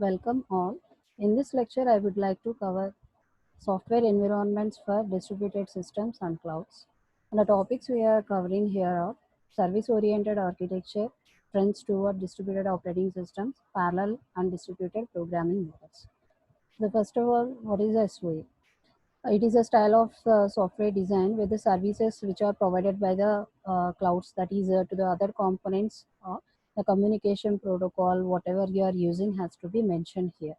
Welcome all. In this lecture, I would like to cover software environments for distributed systems and clouds. And the topics we are covering here are service-oriented architecture, trends toward distributed operating systems, parallel and distributed programming methods. So first of all, what is SOA? It is a style of software design where the services which are provided by the clouds, that is to the other components, the communication protocol, whatever you are using has to be mentioned here.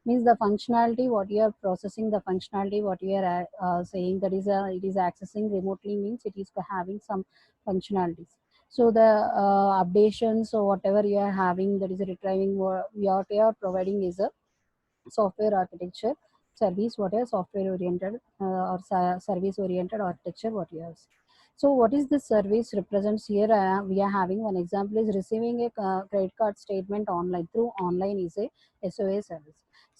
Means the functionality, what you are processing, the functionality, what you are saying, that is it is accessing remotely, means it is having some functionalities. So the updations or whatever you are having, that is retrieving what you are providing is a software architecture service, what is software oriented or service oriented architecture, what you have. So what is this service represents here? We are having one example is receiving a credit card statement online through online is a SOA service.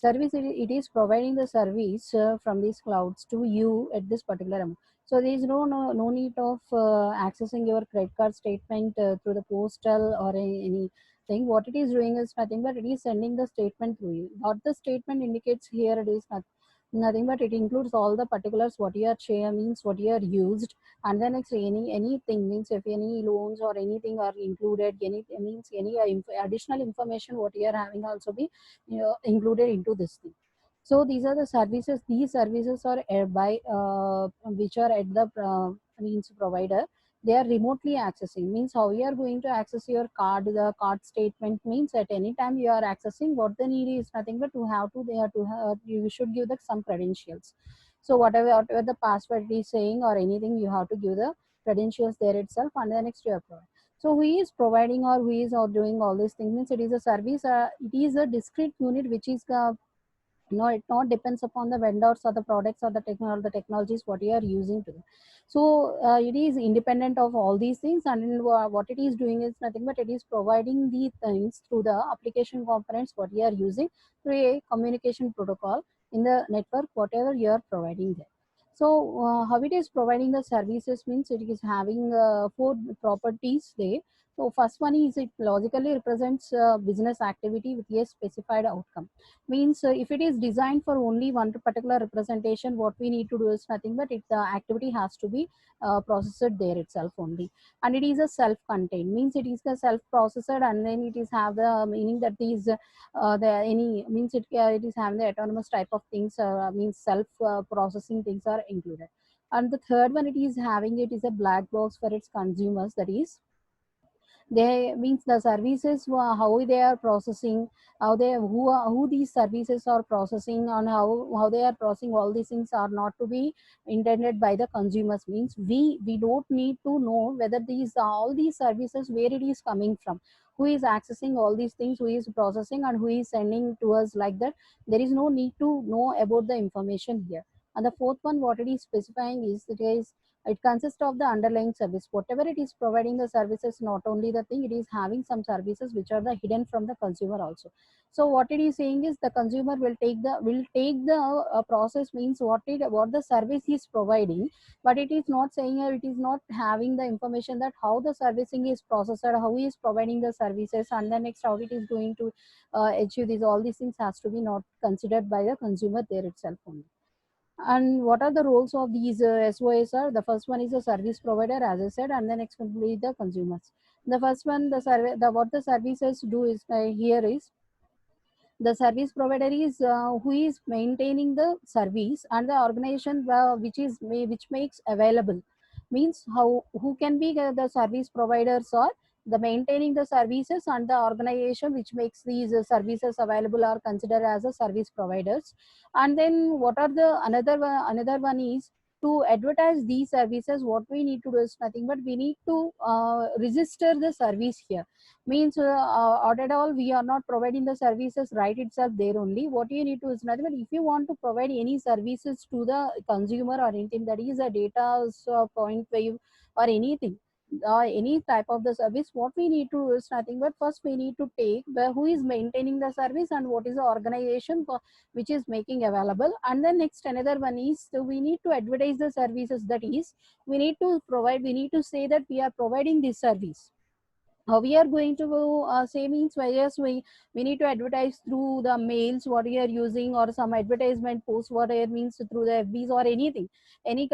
It is providing the service from these clouds to you at this particular amount. So there is no need of accessing your credit card statement through the postal or any thing. What it is doing is nothing but it is sending the statement to you. What the statement indicates here, it is nothing but it includes all the particulars what you are share, means what you are used, and then it's anything, means if any loans or anything are included, any means any additional information what you are having also be included into this thing. So these are the services. These services are by which are at the means provider. They are remotely accessing, means how you are going to access your card. The card statement means at any time you are accessing, what the need is nothing but to have to, they have to have, you should give the some credentials. So whatever the password is saying or anything, you have to give the credentials there itself, and the next you are providing. So who is providing or who is or doing all these things, means it is a service. It is a discrete unit which is no, it not depends upon the vendors or the products or the technologies what you are using to them. So it is independent of all these things, and what it is doing is nothing but it is providing the things through the application components what you are using through a communication protocol in the network whatever you are providing there. So how it is providing the services, means it is having four properties there. So first one is it logically represents business activity with a specified outcome. Means if it is designed for only one particular representation, what we need to do is nothing but it the activity has to be processed there itself only. And it is a self-contained, means it is the self-processed, and then it is have the meaning that these the any means it is having the autonomous type of things, means self processing things are included. And the third one, it is having, it is a black box for its consumers, that is they means the services how they are processing, how they who these services are processing, and how they are processing, all these things are not to be intended by the consumers. Means we don't need to know whether these all these services where it is coming from, who is accessing all these things, who is processing, and who is sending to us, like that. There is no need to know about the information here. And the fourth one, what it is specifying is it is, it consists of the underlying service. Whatever it is providing the services, not only the thing, it is having some services which are the hidden from the consumer also. So what it is saying is the consumer will take the process, means what the service is providing, but it is not saying, it is not having the information that how the servicing is processed, how he is providing the services, and the next how it is going to achieve these, all these things has to be not considered by the consumer there itself only. And what are the roles of these SOAs are? The first one is the service provider, as I said, and the next one will be the consumers. The first one, the survey, the what the services do is here is the service provider is who is maintaining the service, and the organization which makes available, means how who can be the service providers or the maintaining the services, and the organization which makes these services available are considered as a service providers. And then what are the another one is to advertise these services. What we need to do is nothing but we need to register the service here. Means or at all we are not providing the services right itself there only. What you need to is nothing but if you want to provide any services to the consumer or anything, that is a data point wave or anything, any type of the service, what we need to do is nothing but first we need to take the who is maintaining the service and what is the organization which is making available. And then next another one is, so we need to advertise the services, that is we need to say that we are providing this service. how we are going to say means yes, we need to advertise through the mails what we are using, or some advertisement post what it means through the FBs or anything, any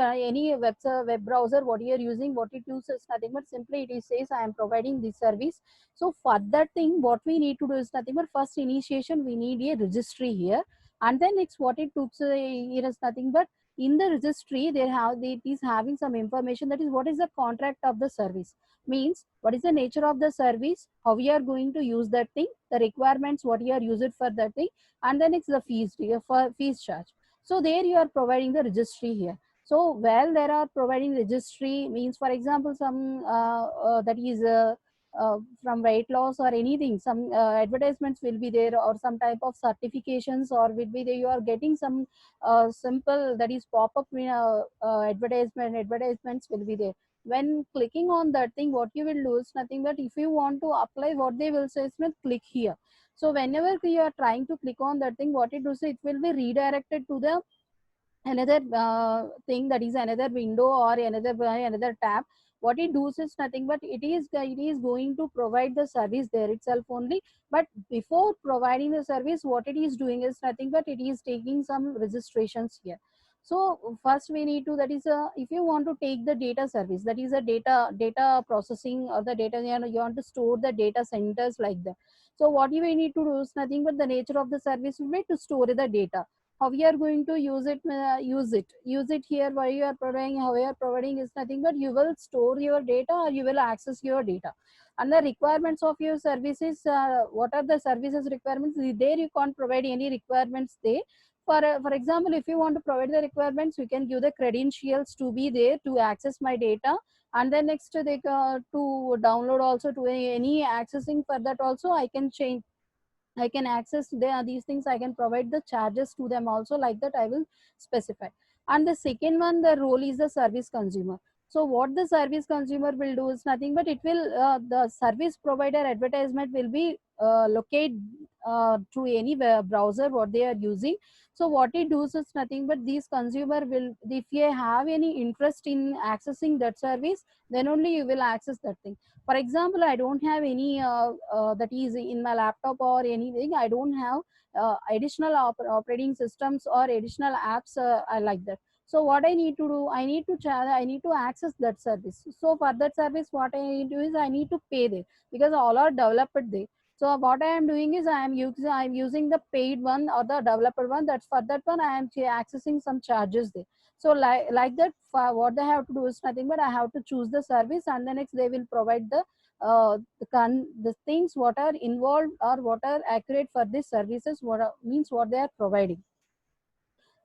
web browser what you are using, what it uses nothing but simply it is says I am providing this service. So for that thing what we need to do is nothing but first initiation we need a registry here, and then next what it took it is nothing but in the registry it is having some information, that is what is the contract of the service, means what is the nature of the service, how we are going to use that thing, the requirements what you are use it for that thing, and then it's the fees for fees charge. So there you are providing the registry here. So while there are providing registry means, for example, some that is from weight loss or anything, some advertisements will be there, or some type of certifications, or will be there you are getting some simple that is pop-up advertisements will be there. When clicking on that thing what you will do is nothing but if you want to apply, what they will say is click here. So whenever you are trying to click on that thing, what it does, it will be redirected to the another thing, that is another window or another tab. What it does is nothing but it is going to provide the service there itself only. But before providing the service, what it is doing is nothing but it is taking some registrations here. So first we need to, that is if you want to take the data service, that is a data processing or the data, you want to store the data centers like that. So what you need to do is nothing but the nature of the service will be to store the data. How we are going to use it here, why you are providing, how you are providing is nothing but you will store your data or you will access your data. And the requirements of your services, what are the services requirements there, you can't provide any requirements there. For example, if you want to provide the requirements, you can give the credentials to be there to access my data. And then next they to download also to any accessing for that also I can change, I can access these things, I can provide the charges to them also, like that I will specify. And the second one, the role is the service consumer. So what the service consumer will do is nothing but it will, the service provider advertisement will be locate through any browser what they are using. So what it does is nothing but these consumer will, if you have any interest in accessing that service, then only you will access that thing. For example, I don't have any that is in my laptop or anything, I don't have additional operating systems or additional apps I like that. So what I need to do, I need to access that service. So for that service what I need to do is I need to pay there, because all are developed there. So what I am doing is I am using the paid one or the developer one, that's for that one I am accessing some charges there. So like that, what they have to do is nothing but I have to choose the service, and then next they will provide the things what are involved or what are accurate for these services, means what they are providing.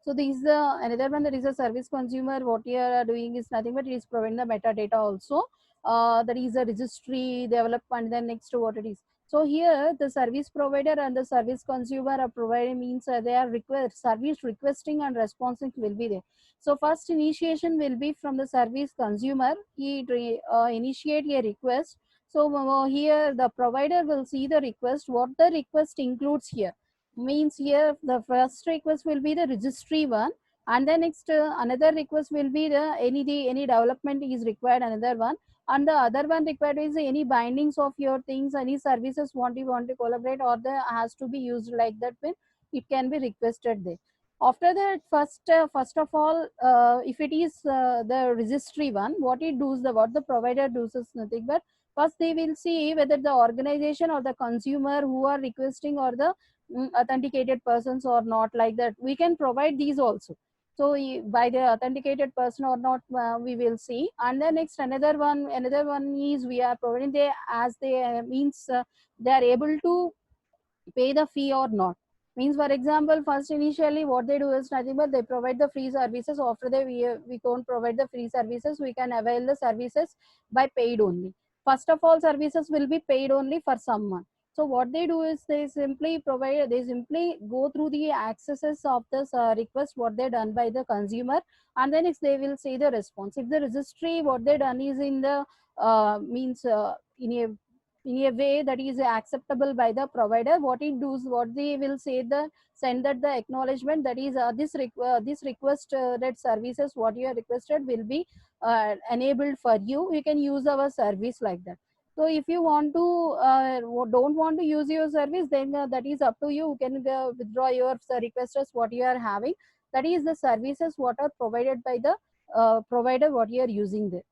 So this is the another one, that is a service consumer. What you are doing is nothing but it is providing the metadata also. That is a registry development. Then next to what it is. So here the service provider and the service consumer are providing, means they are service requesting and responding will be there. So first initiation will be from the service consumer. He initiate a request. So here the provider will see the request. What the request includes here, means here the first request will be the registry one, and then next another request will be any development is required, another one. And the other one required is any bindings of your things, any services you want to collaborate, or the has to be used like that when it can be requested there. After that, first of all, if it is the registry one, what it does, what the provider does is nothing but first they will see whether the organization or the consumer who are requesting, or the authenticated persons or not, like that we can provide these also. So by the authenticated person or not, we will see. And then next another one is we are providing they, as they means they are able to pay the fee or not. Means for example, first initially what they do is nothing but they provide the free services. After that we can't provide the free services, we can avail the services by paid only. First of all, services will be paid only for someone. So what they do is they simply go through the accesses of this request what they done by the consumer, and then if they will see the response. If the registry what they done is in the means in a way that is acceptable by the provider, what it does, what they will say, the send that the acknowledgement, that is this request that services what you have requested will be enabled for you, you can use our service, like that. So if you want to don't want to use your service, then that is up to you. You can withdraw your request as what you are having. That is the services what are provided by the provider what you are using there.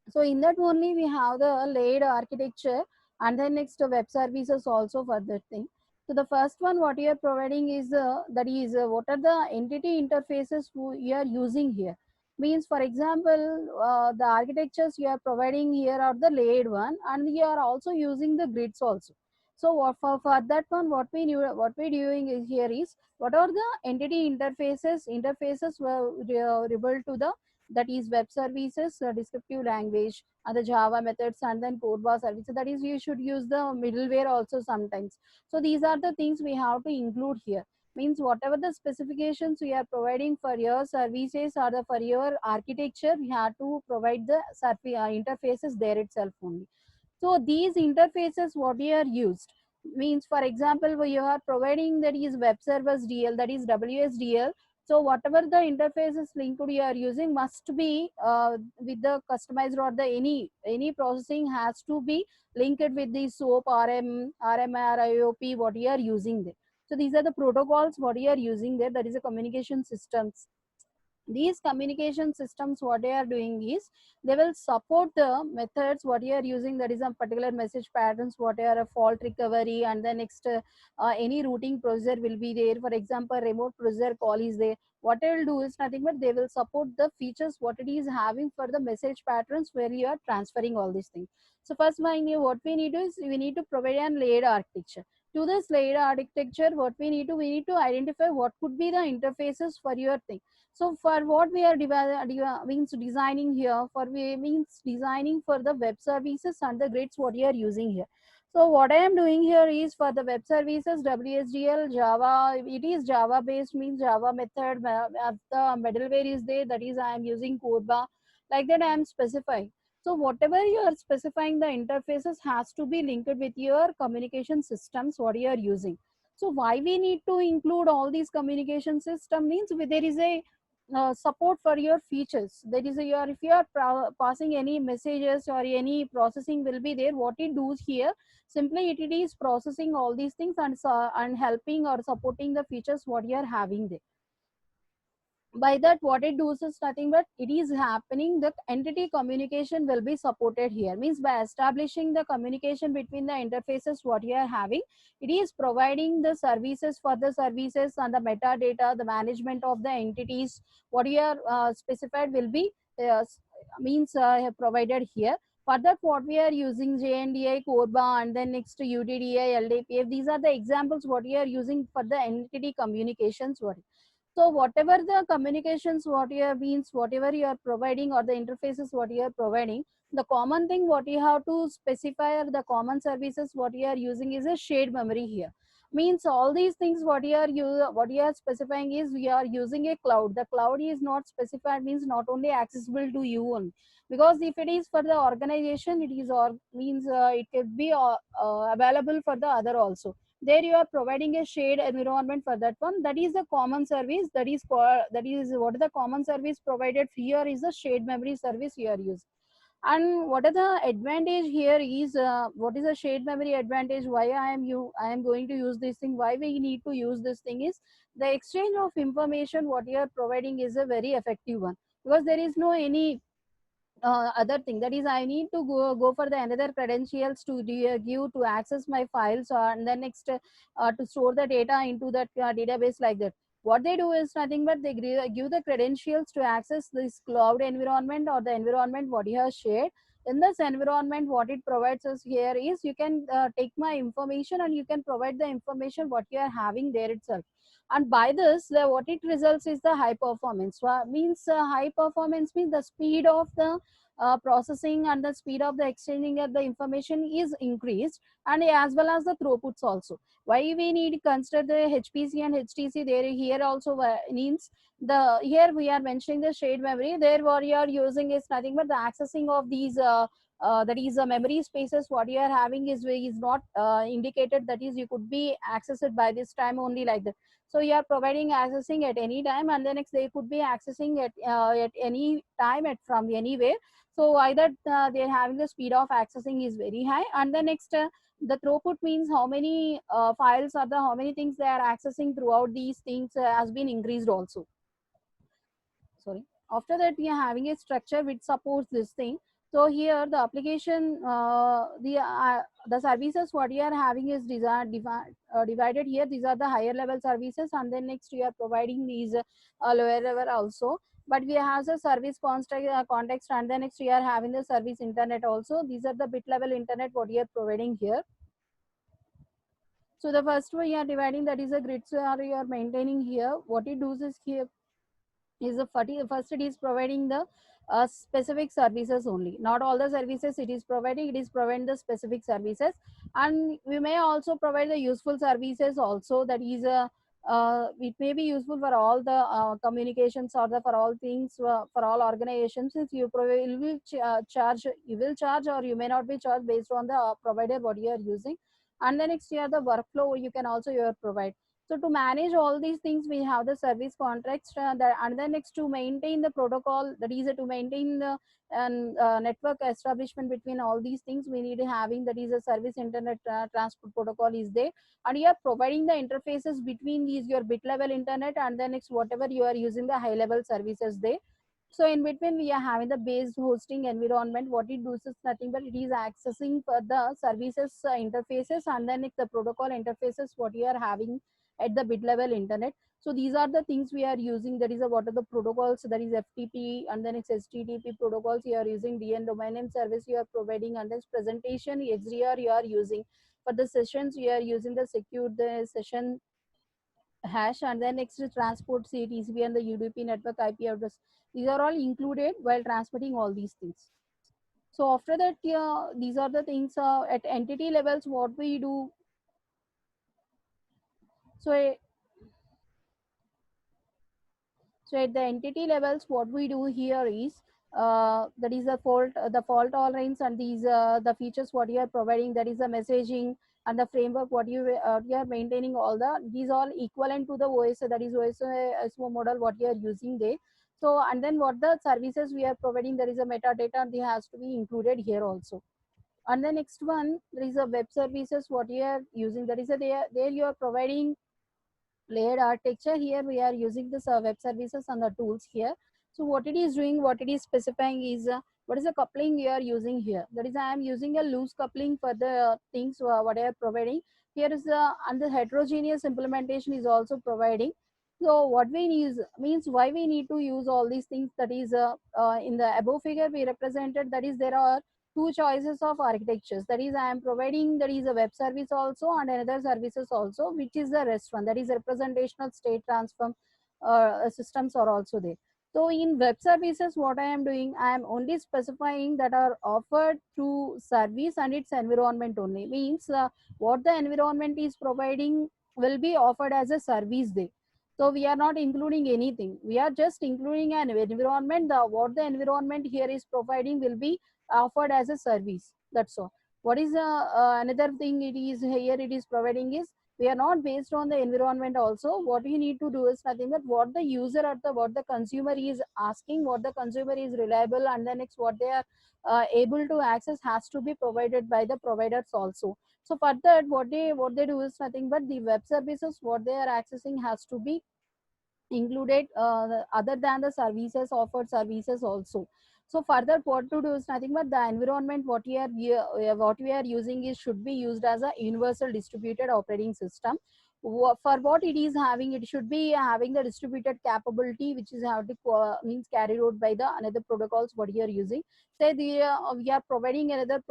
So in that only we have the laid architecture, and then next web services also for that thing. So the first one what you are providing is that is what are the entity interfaces you are using here. Means for example, the architectures you are providing here are the laid one, and you are also using the grids also. So for that one, what we doing is here is what are the entity interfaces were rebuilt to the, that is web services, descriptive language, and the Java methods, and then Codebase services. That is, you should use the middleware also sometimes. So these are the things we have to include here. Means whatever the specifications we are providing for your services or for your architecture, we have to provide the interfaces there itself only. So these interfaces what you are used, means for example you are providing that is web service DL, that is WSDL. So whatever the interfaces linked you are using must be with the customized, or the any processing has to be linked with the SOAP, RMR, IOP what you are using there. So these are the protocols what you are using there. That is a communication systems. These communication systems what they are doing is they will support the methods what you are using, that is a particular message patterns what are a fault recovery, and the next any routing procedure will be there. For example, remote procedure call is there. What they will do is nothing but they will support the features what it is having for the message patterns where you are transferring all these things. So first what we need is we need to provide an layered architecture. To this layered architecture, what we need to identify what could be the interfaces for your thing. So for what we are means designing here, for we means designing for the web services and the grids what you are using here. So what I am doing here is for the web services WSDL Java. It is Java based, means Java method. The middleware is there, that is I am using Codebase. Like that I am specifying. So whatever you are specifying, the interfaces has to be linked with your communication systems what you are using. So why we need to include all these communication system means there is a support for your features. That is your, if you are passing any messages or any processing will be there, what it does here simply it is processing all these things and helping or supporting the features what you are having there. By that what it does is nothing but it is happening, the entity communication will be supported here. Means by establishing the communication between the interfaces what you are having, it is providing the services for the services, and the metadata, the management of the entities what you are specified will be means provided here. For that what we are using JNDI, Corba, and then next to UDDI, LDPF. These are the examples what you are using for the entity communications. So whatever the communications what you have means, whatever you are providing, or the interfaces what you are providing, the common thing what you have to specify, or the common services what you are using is a shared memory here. Means all these things what you are specifying is we are using a cloud. The cloud is not specified, means not only accessible to you only, because if it is for the organization, it is or means it could be available for the other also. There you are providing a shared environment for that one. That is a common service. That is that is what is the common service provided here is the shared memory service you are using. And what are the advantage here is what is the shared memory advantage, why I am going to use this thing, why we need to use this thing is the exchange of information what you are providing is a very effective one, because there is no any other thing, that is I need to go for the another credentials to give to access my files, and then next to store the data into that database. Like that what they do is nothing but they give the credentials to access this cloud environment or the environment what you have shared. In this environment what it provides us here is you can take my information and you can provide the information what you are having there itself. And by this what it results is the high performance. Means high performance means the speed of the processing and the speed of the exchanging of the information is increased, and as well as the throughputs also. Why we need to consider the HPC and HTC there here also means the here we are mentioning the shared memory. There what you are using is nothing but the accessing of these that is memory spaces what you are having is not indicated, that is you could be accessed by this time only like that. So you are providing accessing at any time, and then next they could be accessing at any time at from anywhere. So either they're having the speed of accessing is very high, and the next the throughput means how many files or the how many things they are accessing throughout these things has been increased also. Sorry. After that we are having a structure which supports this thing. So here the application the services what you are having is divided here. These are the higher level services, and then next we are providing these lower level also. But we have the service context, and then next we are having the service internet also. These are the bit level internet what we are providing here. So the first one you are dividing, that is a grid you are maintaining here. What it does is here is the first it is providing the specific services only, not all the services it is providing, it is providing the specific services. And we may also provide the useful services also, that is it may be useful for all the communications or the for all things for all organizations. If you provide you will charge, you will charge or you may not be charged based on the provider what you are using. And the next year the workflow you can also you provide. So to manage all these things, we have the service contracts, and then next to maintain the protocol, that is to maintain the network establishment between all these things, we need having, that is a service internet transport protocol is there, and you are providing the interfaces between these your bit level internet and then next whatever you are using the high level services there. So in between we are having the based hosting environment. What it does is nothing but it is accessing for the services interfaces, and then it's the protocol interfaces what you are having at the bit level internet. So these are the things we are using, that is what are the protocols, that is FTP, and then it's HTTP protocols you are using, DN domain name service you are providing, and then presentation XDR you are using. For the sessions you are using the secure the session hash, and then next is transport TCP and the UDP network IP address. These are all included while transmitting all these things. So after that, yeah, these are the things at entity levels what we do. So So at the entity levels, what we do here is that is the fault tolerance, and these the features what you are providing, that is the messaging and the framework what you are maintaining, all the these all equivalent to the OS, that is OSO model what you are using there. So and then what the services we are providing, there is a metadata, they has to be included here also. And the next one, there is a web services what you are using, that is there you are providing layered architecture. Here we are using this web services and the tools here. So what it is doing, what it is specifying is what is the coupling you are using here. That is I am using a loose coupling for the things what I am providing. Here is and the heterogeneous implementation is also providing. So what we need means why we need to use all these things, that is in the above figure we represented, that is there are two choices of architectures, that is I am providing, that is a web service also and another services also, which is the rest one, that is representational state transform systems are also there. So in web services what I am doing, I am only specifying that are offered through service and its environment only, means what the environment is providing will be offered as a service there. So we are not including anything, we are just including an environment. What the environment here is providing will be offered as a service, that's all. What is another thing it is here it is providing is, we are not based on the environment also. What we need to do is nothing but what the user or the what the consumer is asking, what the consumer is reliable, and the next what they are able to access has to be provided by the providers also. So for that what they do is nothing but the web services what they are accessing has to be included other than the services offered services also. So further what to do is nothing but the environment what we are using is should be used as a universal distributed operating system. For what it is having, it should be having the distributed capability, which is how to means carried out by the another protocols what you are using. Say we are providing another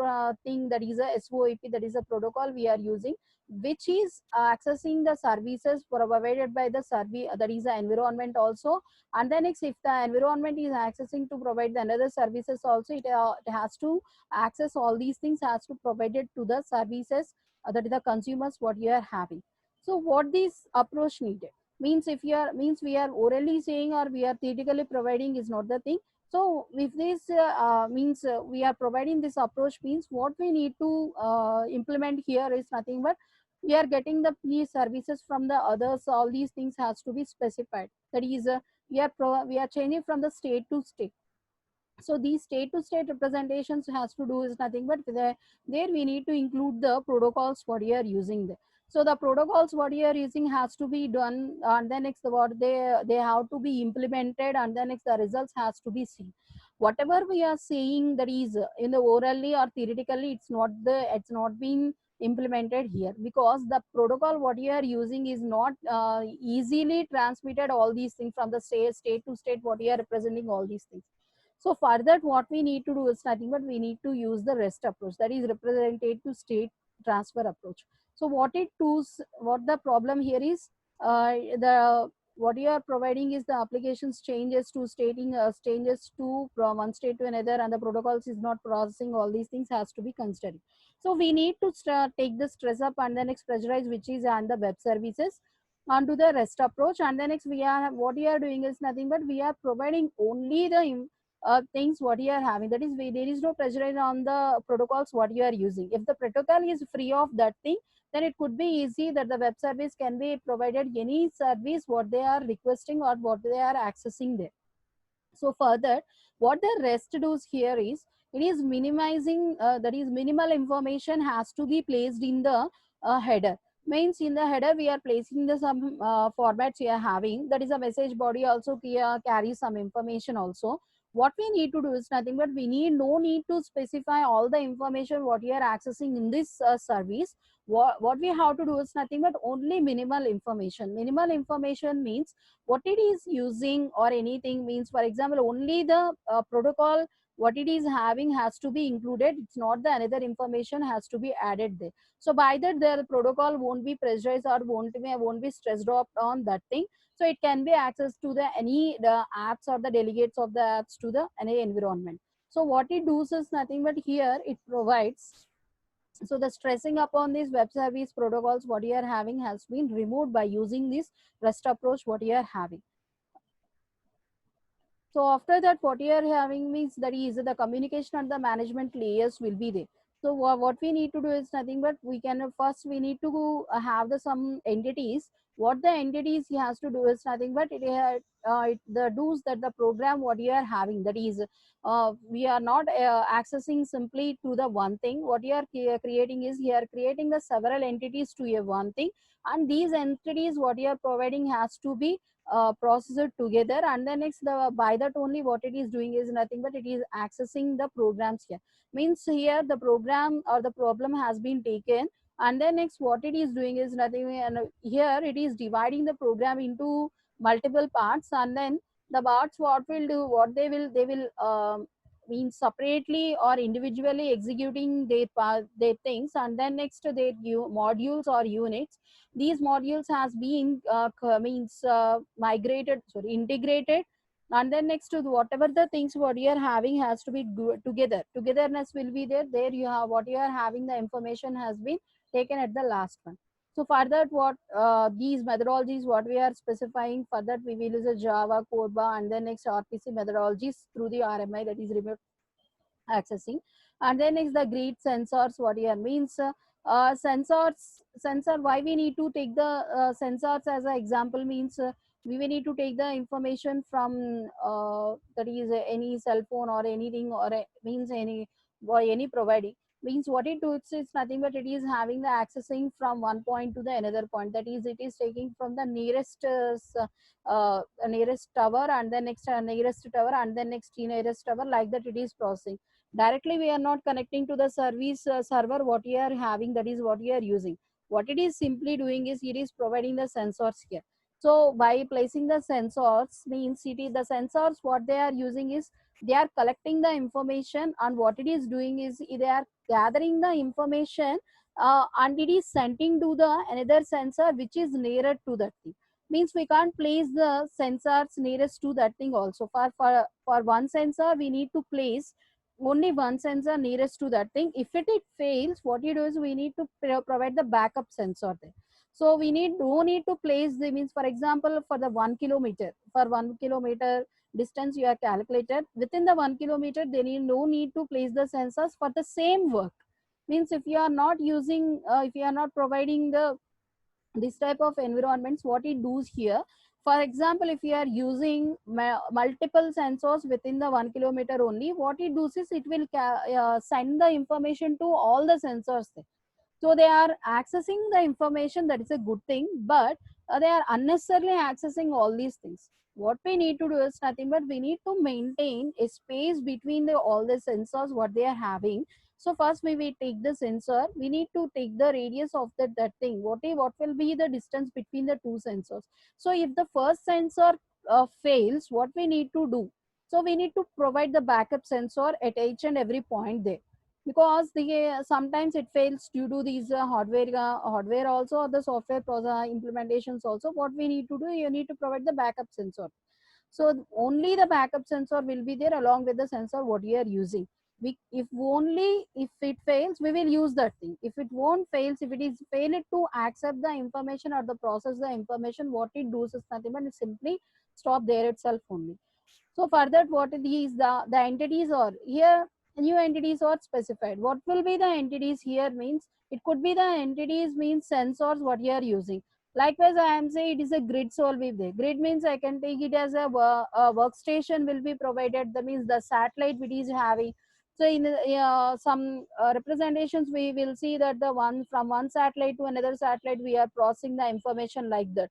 thing, that is a SOAP, that is a protocol we are using, which is accessing the services provided by the service, that is the environment also. And then next, if the environment is accessing to provide the another services also, it has to access all these things, has to provide it to the services that is the consumers what you are having. So what this approach needed means, if you are means we are orally saying or we are theoretically providing is not the thing. So if this means we are providing this approach, means what we need to implement here is nothing but we are getting the these services from the others. All these things has to be specified. That is, we are changing from the state to state. So these state to state representations has to do is nothing but there we need to include the protocols what you are using there. So the protocols what you are using has to be done, and then next what they have to be implemented, and then next the results has to be seen. Whatever we are saying, that is in the orally or theoretically, it's not being implemented here, because the protocol what you are using is not easily transmitted all these things from the state to state what you are representing all these things. So for that, what we need to do is nothing but we need to use the REST approach, that is representative to state transfer approach. So what the problem here is, the what you are providing is the applications changes to stating changes to from one state to another, and the protocols is not processing all these things has to be considered. So we need to take the stress up and then next pressurize, which is and the web services onto the REST approach, and then next we are what we are doing is nothing but we are providing only the things what you are having, that is there is no pressure on the protocols what you are using. If the protocol is free of that thing, then it could be easy that the web service can be provided any service what they are requesting or what they are accessing there. So further, what the REST does here is it is minimizing, that is minimal information has to be placed in the header. Means in the header we are placing the some formats we are having, that is a message body also carries some information also. What we need to do is nothing but we need no need to specify all the information what you are accessing in this service. What we have to do is nothing but only minimal information. Minimal information means what it is using or anything, means for example only the protocol what it is having has to be included, it's not the another information has to be added there. So by that the protocol won't be pressurized or won't be stressed up on that thing. So it can be accessed to the apps or the delegates of the apps to the any environment. So what it does is nothing but here it provides, so the stressing upon these web service protocols what you are having has been removed by using this REST approach what you are having. So after that, what you are having means that is the communication and the management layers will be there. So what we need to do is nothing but we can first we need to have the some entities. What the entities he has to do is nothing but the do's that the program what you are having, that is we are not accessing simply to the one thing. What you are creating is here creating the several entities to a one thing, and these entities what you are providing has to be processor together, and then next the by that only what it is doing is nothing but it is accessing the programs here. Means here the program or the problem has been taken, and then next what it is doing is nothing, and here it is dividing the program into multiple parts, and then the parts what will do what they will mean separately or individually executing their things, and then next their modules or units. These modules has been means migrated, sorry, integrated, and then next to whatever the things what you are having has to be togetherness will be there you have what you are having, the information has been taken at the last one. So for that what these methodologies what we are specifying, for that we will use a Java, Corba, and then next RPC methodologies through the RMI, that is remote accessing. And then is the grid sensors what here means, sensor why we need to take the sensors as an example, means we will need to take the information from that is any cell phone or anything, or means any by any providing, means what it does is nothing but it is having the accessing from one point to the another point, that is it is taking from the nearest nearest tower, and then next nearest tower, and then next nearest tower, like that it is processing. Directly we are not connecting to the service server what you are having, that is what you are using. What it is simply doing is it is providing the sensors here. So by placing the sensors means it is the sensors what they are using is they are collecting the information, and what it is doing is they are gathering the information, and it is sending to the another sensor which is nearer to that thing. Means we can't place the sensors nearest to that thing also. For one sensor we need to place only one sensor nearest to that thing. If it fails, what you do is we need to provide the backup sensor there. So we need no need to place the, means for example for the 1 kilometer, for 1 kilometer distance you have calculated within the 1 kilometer, there is no need to place the sensors for the same work. Means if you are not using, if you are not providing the this type of environments, what it does here, for example, if you are using multiple sensors within the 1 kilometer only, what it does is it will send the information to all the sensors there. So they are accessing the information, that is a good thing, but they are unnecessarily accessing all these things. What we need to do is nothing but we need to maintain a space between the all the sensors what they are having. So first we will take the sensor, we need to take the radius of that thing, what will be the distance between the two sensors. So if the first sensor fails, what we need to do, so we need to provide the backup sensor at each and every point there, because the sometimes it fails due to these hardware also, or the software implementations also. What we need to do, you need to provide the backup sensor. So only the backup sensor will be there along with the sensor what you are using. If only if it fails, we will use that thing. If it won't fails, if it is failed to accept the information or the process the information, what it does is nothing but it simply stop there itself only. So for that, what it is, the entities are here, new entities are specified. What will be the entities here means, it could be the entities means sensors what you are using. Likewise, I am saying it is a grid will be there. Grid means I can take it as a workstation will be provided. That means the satellite which is having. So in some representations, we will see that the one from one satellite to another satellite, we are processing the information like that.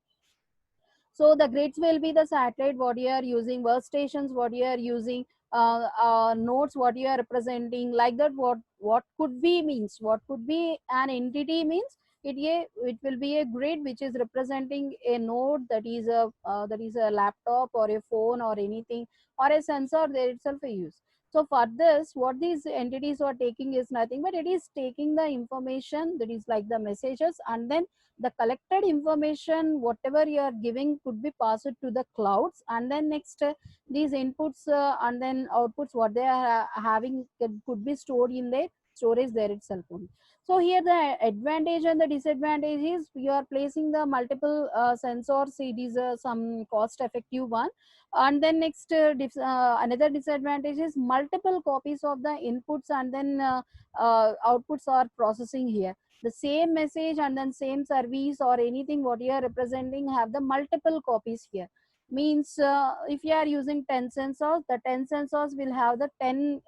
So the grids will be the satellite what you are using, workstations what you are using, nodes what you are representing, like that. What could be means, what could be an entity means, it will be a grid which is representing a node, that is a laptop or a phone or anything, or a sensor there itself a use. So for this, what these entities are taking is nothing but it is taking the information, that is like the messages, and then the collected information whatever you are giving could be passed to the clouds, and then next these inputs and then outputs what they are having could be stored in their storage there itself only. So here the advantage and the disadvantage is, you are placing the multiple sensors, it is some cost effective one. And then next another disadvantage is multiple copies of the inputs and then outputs are processing here. The same message and then same service or anything what you are representing have the multiple copies here. Means if you are using 10 sensors, the 10 sensors will have the 10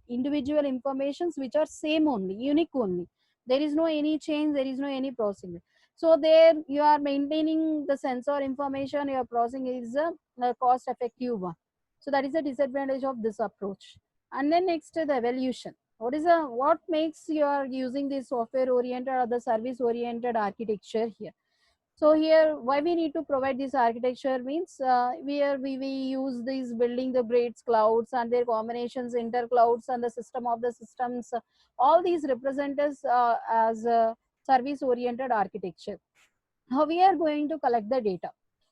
individual informations which are same only, unique only. There is no any change, there is no any processing. So there you are maintaining the sensor information, your processing is a cost effective one. So that is the disadvantage of this approach. And then next the evolution. What makes you are using this software oriented or the service oriented architecture here? So here why we need to provide this architecture means, we use these building the grades clouds and their combinations, inter clouds and the system of the systems, all these represent as service oriented architecture. How we are going to collect the data?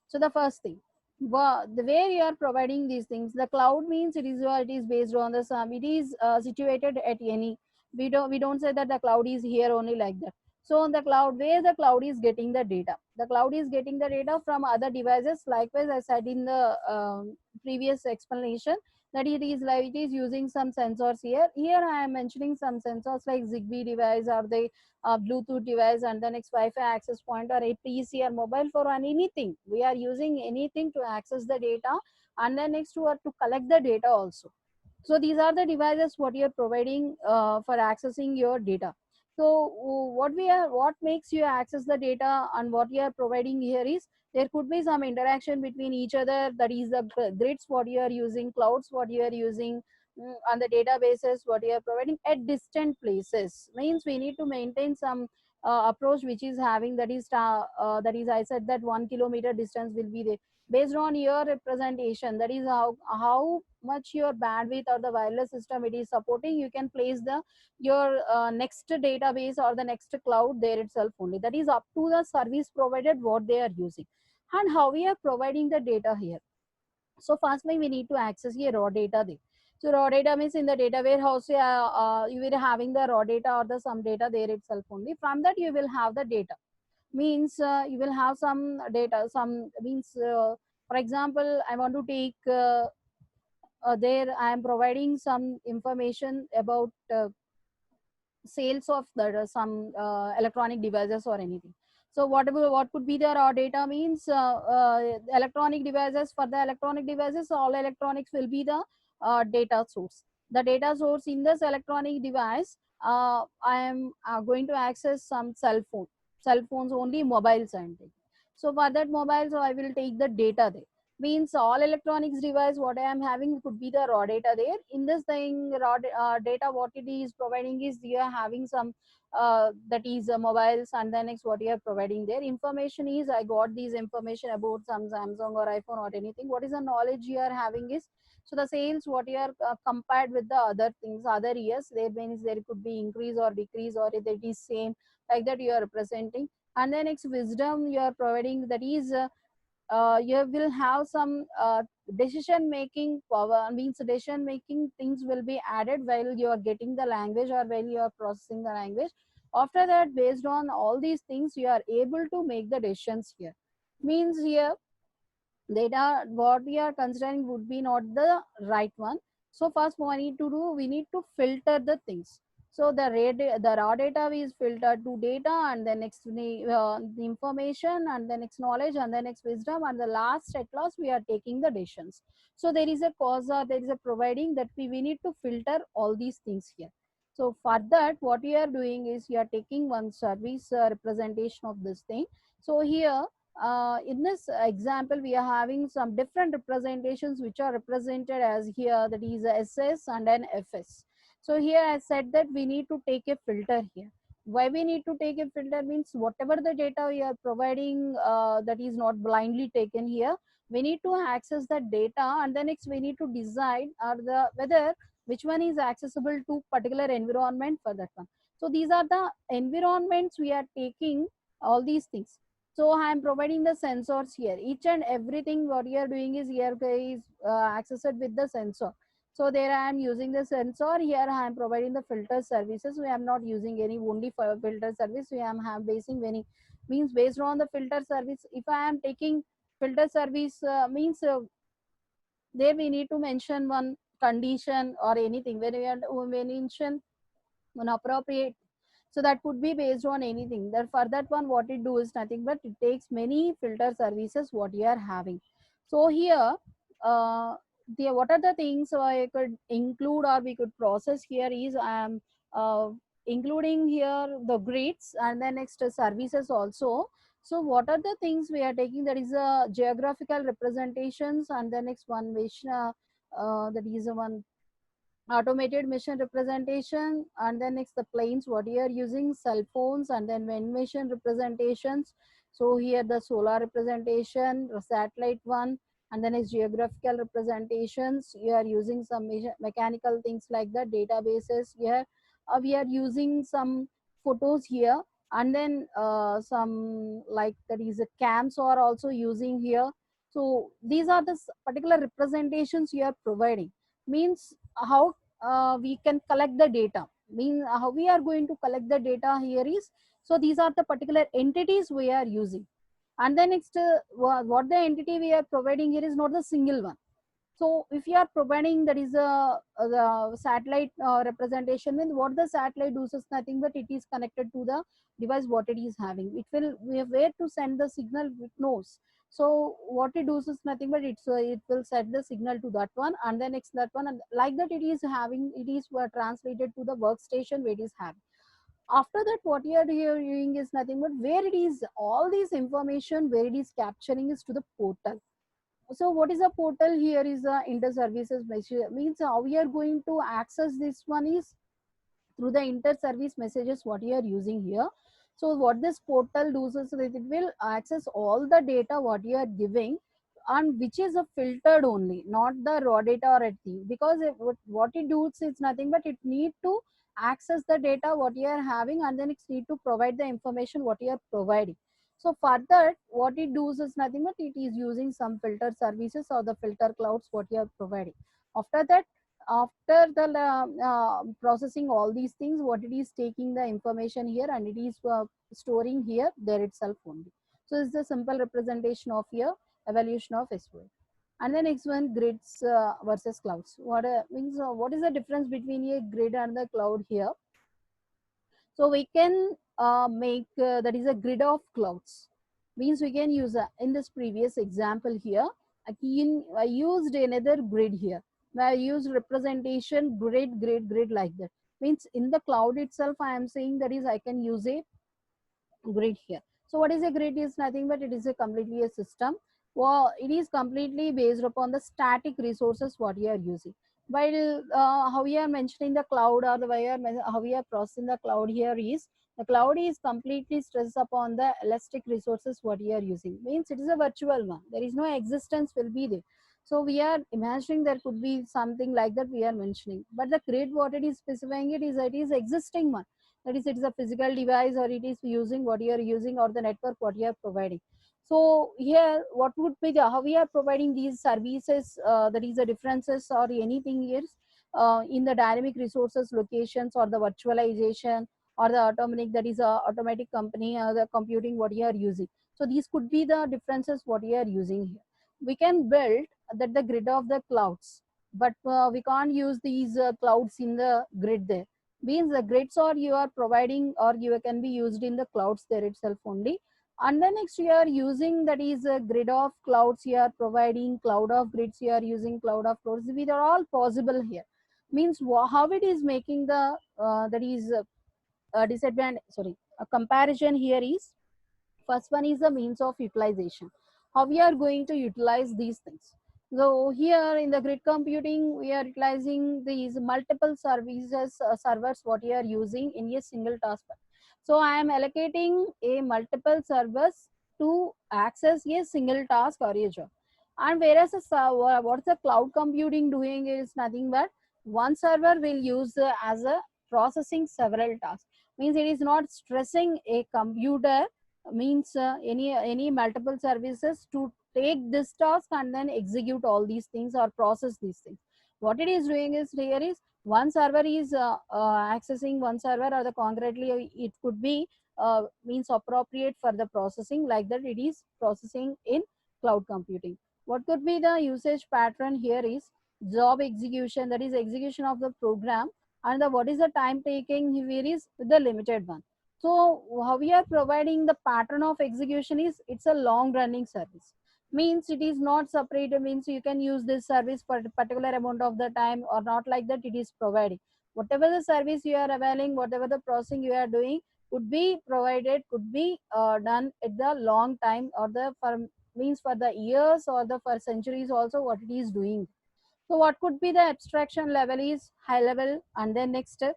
So the first thing, the way we are providing these things, the cloud means it is based on the sum, it is situated at any, we don't say that the cloud is here only like that. So on the cloud, where the cloud is getting the data, the cloud is getting the data from other devices. Likewise, I said in the previous explanation that it is like it is using some sensors here I am mentioning some sensors like Zigbee device or the Bluetooth device, and the next Wi-Fi access point or a PC or mobile phone, anything. We are using anything to access the data, and then next to collect the data also. So these are the devices what you are providing for accessing your data. So what makes you access the data and what you are providing here is, there could be some interaction between each other, that is the grids what you are using, clouds what you are using, and the databases what you are providing at distant places. Means we need to maintain some approach which is having, that is I said that 1 kilometer distance will be there. Based on your representation, that is how much your bandwidth or the wireless system it is supporting, you can place the your next database or the next cloud there itself only. That is up to the service provided what they are using, and how we are providing the data here. So first we need to access your raw data there. So raw data means in the data warehouse, you will having the raw data or the some data there itself only. From that you will have the data. Means you will have some data, some means For example, I want to take there I am providing some information about sales of the some electronic devices or anything. So whatever what could be the raw data means electronic devices. For the electronic devices, all electronics will be the data source. The data source in this electronic device, I am going to access some cell phones only, mobiles and things. So for that mobile, so I will take the data there. Means all electronics device what I am having could be the raw data there. In this thing, data what it is providing is you are having some that is mobiles, and then next what you are providing there. Information is I got these information about some Samsung or iPhone or anything. What is the knowledge you are having is, so the sales what you are compared with the other things, other years, there means there could be increase or decrease, or if it is same, like that you are representing. And then next wisdom you are providing, that is you will have some decision making power, means decision making things will be added while you are getting the language or while you are processing the language. After that, based on all these things, you are able to make the decisions here. Means here data what we are considering would be not the right one. So first what we need to do, we need to filter the things. So the raw data is filtered to data, and then next the information, and the next knowledge, and the next wisdom, and the last at last we are taking the decisions. So there is a cause, or there is a providing that we need to filter all these things here. So for that, what we are doing is we are taking one service representation of this thing. So here in this example, we are having some different representations which are represented as here, that is a SS and an FS. So here I said that we need to take a filter here. Why we need to take a filter means whatever the data we are providing that is not blindly taken here, we need to access that data, and then next we need to decide or the whether which one is accessible to particular environment for that one. So these are the environments we are taking all these things. So I am providing the sensors here. Each and everything what you are doing is here is accessed with the sensor. So there I am using the sensor. Here I am providing the filter services. We am not using any only for filter service. We am basing many, means based on the filter service. If I am taking filter service means there we need to mention one condition or anything. When we are when we mention one appropriate, so that could be based on anything. That for that one what it do is nothing but it takes many filter services what you are having. So here the what are the things I could include or we could process here is I am uh, including here the grids, and then next services also. So what are the things we are taking, that is a geographical representations, and the next one which that is one automated mission representation, and then next the planes what you are using, cell phones, and then wind mission representations. So here the solar representation, the satellite one, and then next geographical representations, you are using some mechanical things like the databases here. We are using some photos here, and then some like that is a cams are also using here. So these are the particular representations you are providing. Means how we can collect the data, mean how we are going to collect the data here is, so these are the particular entities we are using. And then next what the entity we are providing here is not the single one. So if you are providing that is the satellite representation, then what the satellite does is nothing but it is connected to the device what it is having. It will where to send the signal it knows. So what it does is nothing but it will set the signal to that one, and then next that one, and like that it is having, it is translated to the workstation where it is having. After that what you are doing is nothing but where it is all this information where it is capturing is to the portal. So what is a portal here is a inter services message, means how we are going to access this one is through the inter service messages what you are using here. So what this portal does is that it will access all the data what you are giving, and which is a filtered only, not the raw data or anything, because what it does is nothing but it need to access the data what you are having, and then it need to provide the information what you are providing. So further what it does is nothing but it is using some filter services or the filter clouds what you are providing. After that, after the processing all these things, what it is taking the information here, and it is storing here there itself only. So it's the simple representation of here. evaluation of SOA. And the next one, grids versus clouds. What is the difference between a grid and the cloud here? So we can make that is a grid of clouds. Means we can use in this previous example here. I used another grid here. I used representation grid like that. Means in the cloud itself, I am saying that is I can use a grid here. So what is a grid is nothing but it is a completely a system. Well, it is completely based upon the static resources what you are using. While how we are mentioning the cloud or the way how we are processing the cloud here is the cloud is completely stressed upon the elastic resources what you are using. Means it is a virtual one. There is no existence will be there. So we are imagining there could be something like that we are mentioning. But the grid what it is specifying it is existing one, that is it is a physical device or it is using what you are using or the network what you are providing. So here what would be the how we are providing these services, that is the differences or anything is in the dynamic resources locations or the virtualization or the automatic, that is a automatic company or the computing what you are using. So these could be the differences what you are using here. We can build that the grid of the clouds, but we can't use these clouds in the grid there. Means the grids or you are providing or you can be used in the clouds there itself only. And then next you are using that is a grid of clouds, you are providing cloud of grids, you are using cloud of clouds. These are all possible here. Means how it is making the that is a disadvantage, sorry, a comparison here is first one is the means of utilization. How we are going to utilize these things. So here in the grid computing, we are utilizing these multiple services, servers what you are using in a single task. So I am allocating a multiple servers to access a single task or a job. And whereas what's the cloud computing doing is nothing but one server will use as a processing several tasks. Means it is not stressing a computer, means any multiple services to take this task and then execute all these things or process these things. What it is doing is here is one server is accessing one server or the concretely it could be means appropriate for the processing, like that it is processing in cloud computing. What could be the usage pattern here is job execution, that is execution of the program, and the what is the time taking here is the limited one. So how we are providing the pattern of execution is it's a long running service. Means it is not separated, means you can use this service for a particular amount of the time or not, like that it is providing. Whatever the service you are availing, whatever the processing you are doing could be provided, could be done at the long time or the for means for the years or the for centuries also what it is doing. So what could be the abstraction level is high level, and then next step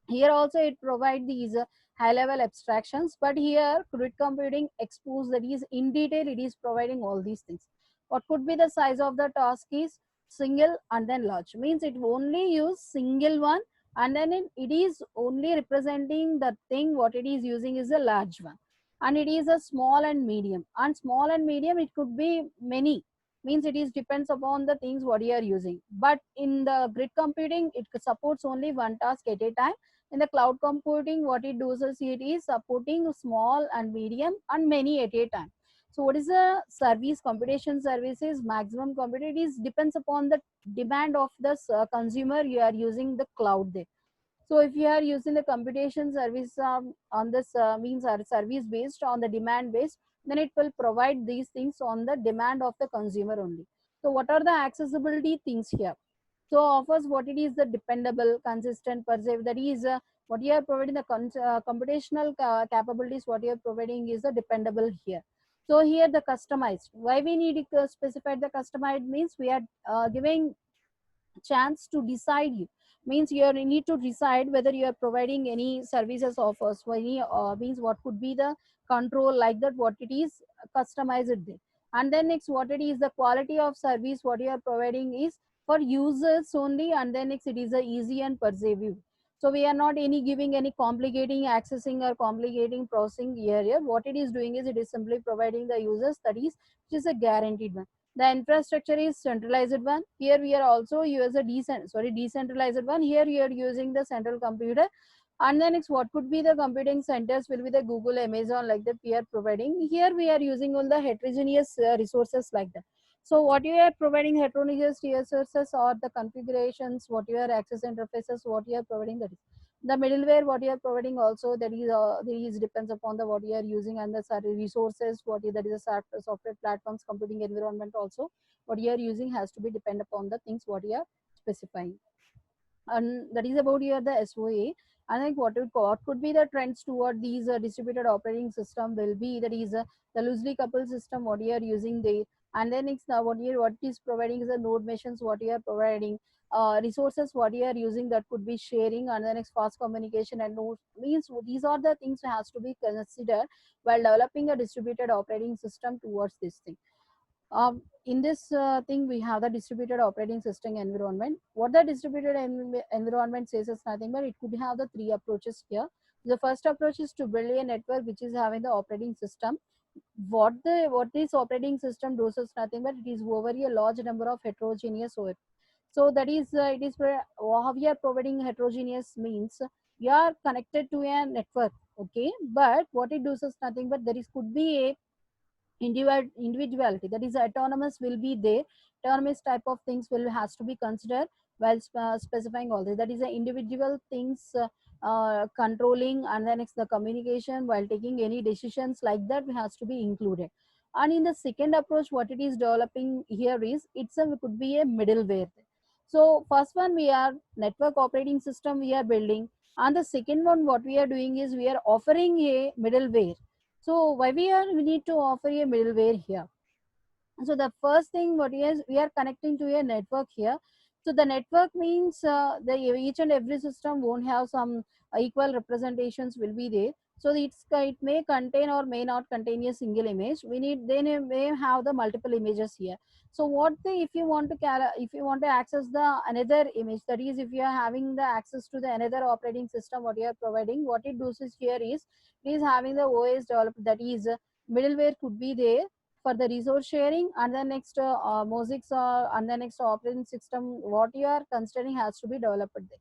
here also it provide these high level abstractions, but here grid computing expose that is in detail it is providing all these things. What could be the size of the task is single and then large, means it only use single one, and then it is only representing the thing what it is using is a large one. And it is a small and medium, and small and medium it could be many, means it is depends upon the things what you are using. But in the grid computing it supports only one task at a time. In the cloud computing, what it does is it is supporting small and medium and many at a time. So what is the service, computation services, maximum compute? It is depends upon the demand of the consumer you are using the cloud there. So if you are using the computation service on this means or service based on the demand based, then it will provide these things on the demand of the consumer only. So what are the accessibility things here? So offers what it is the dependable, consistent, perceived. That is what you are providing the computational capabilities. What you are providing is the dependable here. So here the customized. Why we need to specify the customized means we are giving chance to decide you, means you need to decide whether you are providing any services offers for any means what could be the control, like that what it is customized there. And then next what it is the quality of service what you are providing is for users only, and then next it is a easy and pervasive. So we are not any giving any complicating accessing or complicating processing here. What it is doing is it is simply providing the users, that is which is a guaranteed one. The infrastructure is centralized one. Here we are also use a decentralized one. Here you are using the central computer. And then next, what could be the computing centers will be the Google, Amazon, like that we are providing. Here we are using all the heterogeneous resources like that. So what you are providing heterogeneous resources or the configurations, what your access interfaces, what you are providing, that is the middleware, what you are providing also, that is depends upon the what you are using, and the resources, what is that is a software platforms, computing environment also, what you are using has to be depend upon the things what you are specifying. And that is about here the SOA. And like what could be the trends toward these distributed operating system will be, that is the loosely coupled system what you are using there. And then it's now what is providing is the node machines what you are providing, resources what you are using, that could be sharing, and then it's fast communication and node means these are the things has to be considered while developing a distributed operating system towards this thing. In this thing, we have the distributed operating system environment. What the distributed environment says is nothing but it could have the three approaches here. The first approach is to build a network which is having the operating system. What this operating system does is nothing but it is over a large number of heterogeneous OS. So that is it is how we are providing heterogeneous means you are connected to a network, okay, but what it does is nothing but there is could be a individuality, that is autonomous will be there. Autonomous type of things will has to be considered while specifying all this, that is the individual things controlling, and then it's the communication while taking any decisions like that has to be included. And in the second approach what it is developing here is it's a could be a middleware. So first one we are network operating system we are building, and the second one what we are doing is we are offering a middleware. So why we need to offer a middleware here? So the first thing what is we are connecting to a network here. So the network means the each and every system won't have some equal representations will be there. So it may contain or may not contain a single image. We need they may have the multiple images here. So what the if you want to if you want to access the another image, that is if you are having the access to the another operating system what you are providing, what it does is here is it is having the OS developed, that is middleware could be there for the resource sharing, and the next mosaics and the next operating system what you are considering has to be developed there.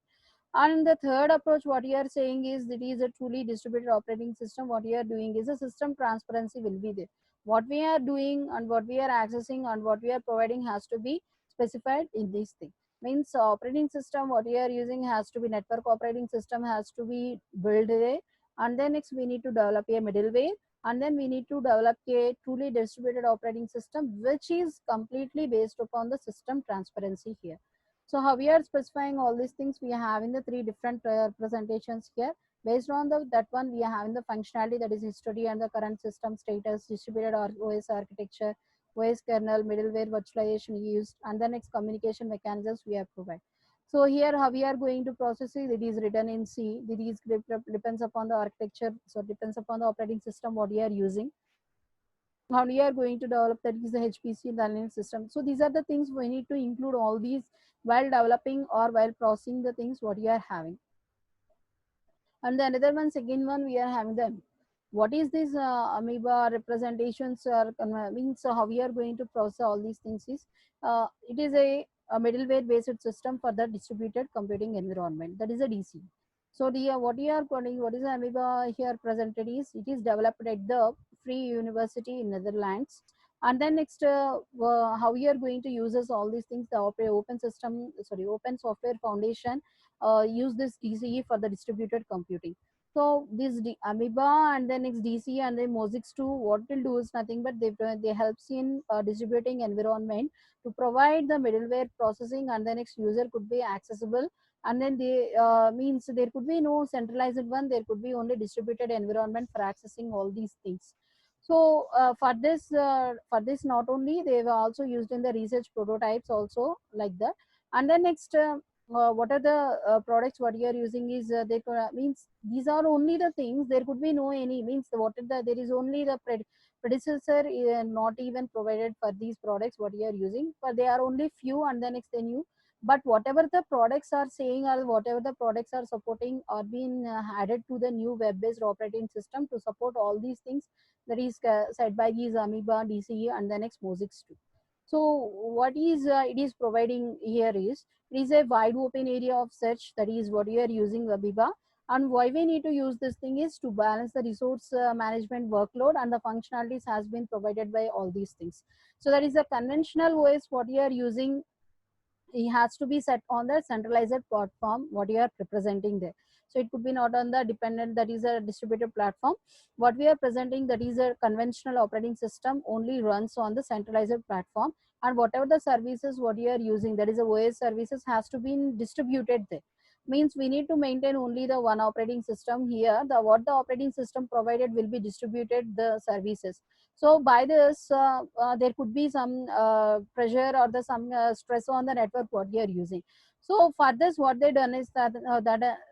And the third approach what you are saying is it is a truly distributed operating system. What you are doing is a system transparency will be there. What we are doing and what we are accessing and what we are providing has to be specified in this thing. Means operating system what you are using has to be network operating system has to be built there, and then next we need to develop a middleware, and then we need to develop a truly distributed operating system which is completely based upon the system transparency here. So how we are specifying all these things, we are having the three different presentations here. Based on that one, we are having the functionality, that is history and the current system status, distributed or OS architecture, OS kernel, middleware virtualization used, and the next communication mechanisms we have provided. So here how we are going to process it, it is written in C. It is depends upon the architecture, so depends upon the operating system what you are using. How we are going to develop, that is the HPC and the Linux system. So these are the things we need to include all these while developing or while processing the things what you are having. And the another one, second one, we are having them. What is this amoeba representations or means how we are going to process all these things is it is a middleware based system for the distributed computing environment, that is a DC. So the what you are calling, what is amoeba here presented is it is developed at the Free University in Netherlands. And then next how we are going to use all these things, the open software foundation use this DCE for the distributed computing. So this Amoeba and then next DC and then Mosaics 2, what will do is nothing but they helps in distributing environment to provide the middleware processing, and the next user could be accessible, and then they means there could be no centralized one, there could be only distributed environment for accessing all these things. So for this not only they were also used in the research prototypes also like that. And then next what are the products what you are using is means these are only the things, there could be no any means what is the there is only the predecessor not even provided for these products what you are using, but they are only few and then next the new. But whatever the products are saying or whatever the products are supporting are being added to the new web based operating system to support all these things, that is said by these Amoeba, DCE and the next Mosaics 2. So what is it is providing here is it is a wide open area of search, that is what you are using Amoeba, And why we need to use this thing is to balance the resource management workload, and the functionalities has been provided by all these things. So that is a conventional OS what you are using. It has to be set on the centralized platform what you are representing there. So it could be not on the dependent, that is a distributed platform. What we are presenting, that is a conventional operating system, only runs on the centralized platform. And whatever the services what you are using, that is a OS services, has to be distributed there. Means we need to maintain only the one operating system here. The what the operating system provided will be distributed the services. So by this, there could be some pressure or the some stress on the network what they are using. So for this, what they done is that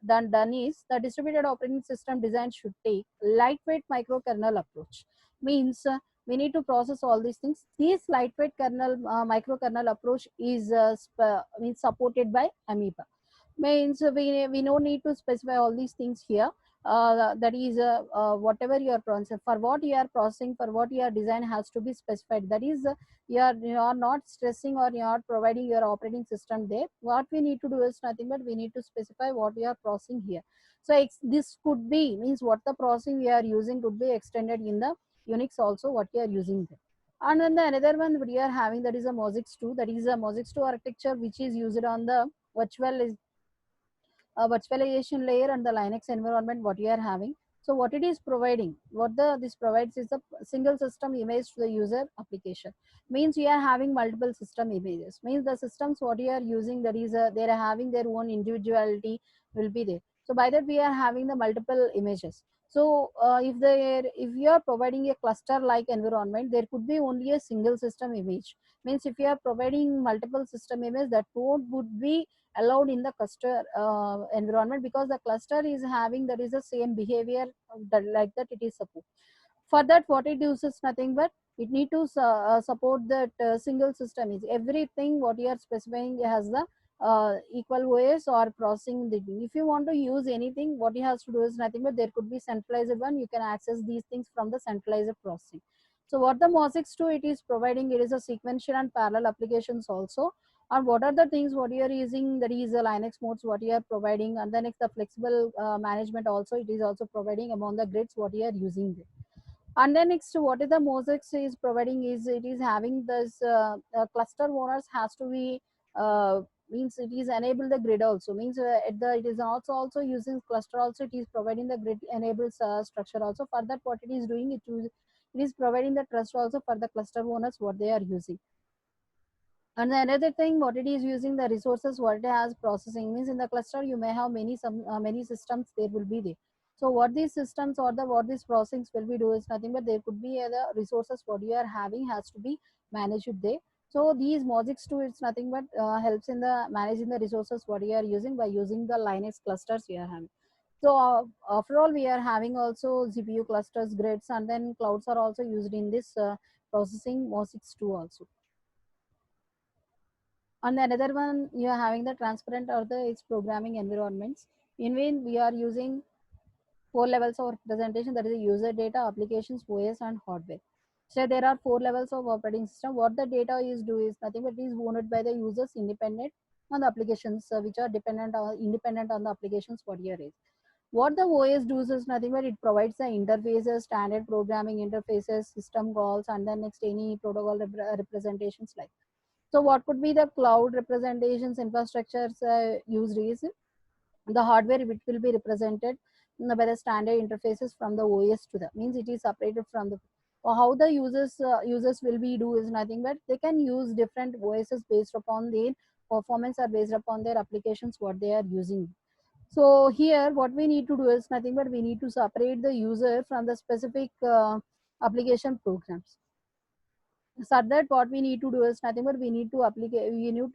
done is the distributed operating system design should take lightweight microkernel approach. Means we need to process all these things. This lightweight kernel microkernel approach is means supported by Amoeba. Means we no need to specify all these things here. That is whatever you are processing, for what you are processing, for what your design has to be specified. That is you are not stressing or you are providing your operating system there. What we need to do is nothing but we need to specify what we are processing here. So this could be, means what the processing we are using could be extended in the Unix also what we are using there. And then the another one we are having, that is a Mosix 2. That is a Mosix 2 architecture which is used on the virtual virtualization layer and the Linux environment what you are having. So what it is providing, what this provides is a single system image to the user application. Means you are having multiple system images. Means the systems what you are using, that is they are having their own individuality will be there. So by that we are having the multiple images. So if you are providing a cluster like environment, there could be only a single system image. Means if you are providing multiple system images, that would be allowed in the cluster environment, because the cluster is having that is the same behavior that, like that it is support. For that what it uses nothing but it need to support that single system is everything what you are specifying has the equal OS or processing the thing. If you want to use anything, what you have to do is nothing but there could be centralized one, you can access these things from the centralized processing. So what the Mosix 2 it is providing, it is a sequential and parallel applications also. And what are the things what you are using, that is the Linux modes what you are providing, and then it's the flexible management also it is also providing among the grids what you are using there. And then next, what is the Mosix is providing is it is having this cluster owners has to be means it is enable the grid also. Means it is also using cluster also, it is providing the grid enables structure also. For that what it is doing, it is providing the trust also for the cluster owners what they are using. And the another thing, what it is using the resources, what it has processing. Means in the cluster you may have many systems there will be there. So what these systems or the what these processings will be do is nothing but there could be the resources what you are having has to be managed there. So these Mosix 2 it's nothing but helps in the managing the resources what you are using by using the Linux clusters you are having. So after all we are having also GPU clusters, grids, and then clouds are also used in this processing Mosix 2 also. And the another one, you are having the transparent or the its programming environments. In which we are using four levels of representation, that is the user data, applications, OS, and hardware. So there are four levels of operating system. What the data is do is nothing but it is owned by the users independent on the applications which are independent on the applications what here is. What the OS does is nothing but it provides the interfaces, standard programming interfaces, system calls, and then next any protocol representations like. So what could be the cloud representations infrastructures used is the hardware which will be represented by the standard interfaces from the OS to the, means it is separated from the, how the users will be do is nothing but they can use different OSs based upon their performance or based upon their applications what they are using. So here what we need to do is nothing but we need to separate the user from the specific application programs. So that what we need to do is nothing but we need to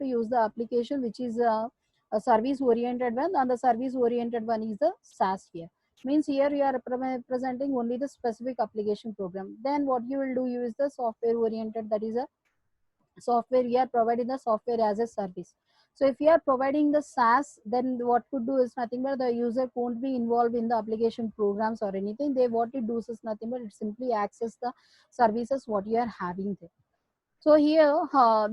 use the application which is a service oriented one, and the service oriented one is the SaaS here. Means here you are representing only the specific application program. Then what you will do, you is the software oriented, that is a software, we are providing the software as a service. So if you are providing the SaaS, then what could do is nothing but the user won't be involved in the application programs or anything. They what it does is nothing but it simply access the services what you are having there. So here,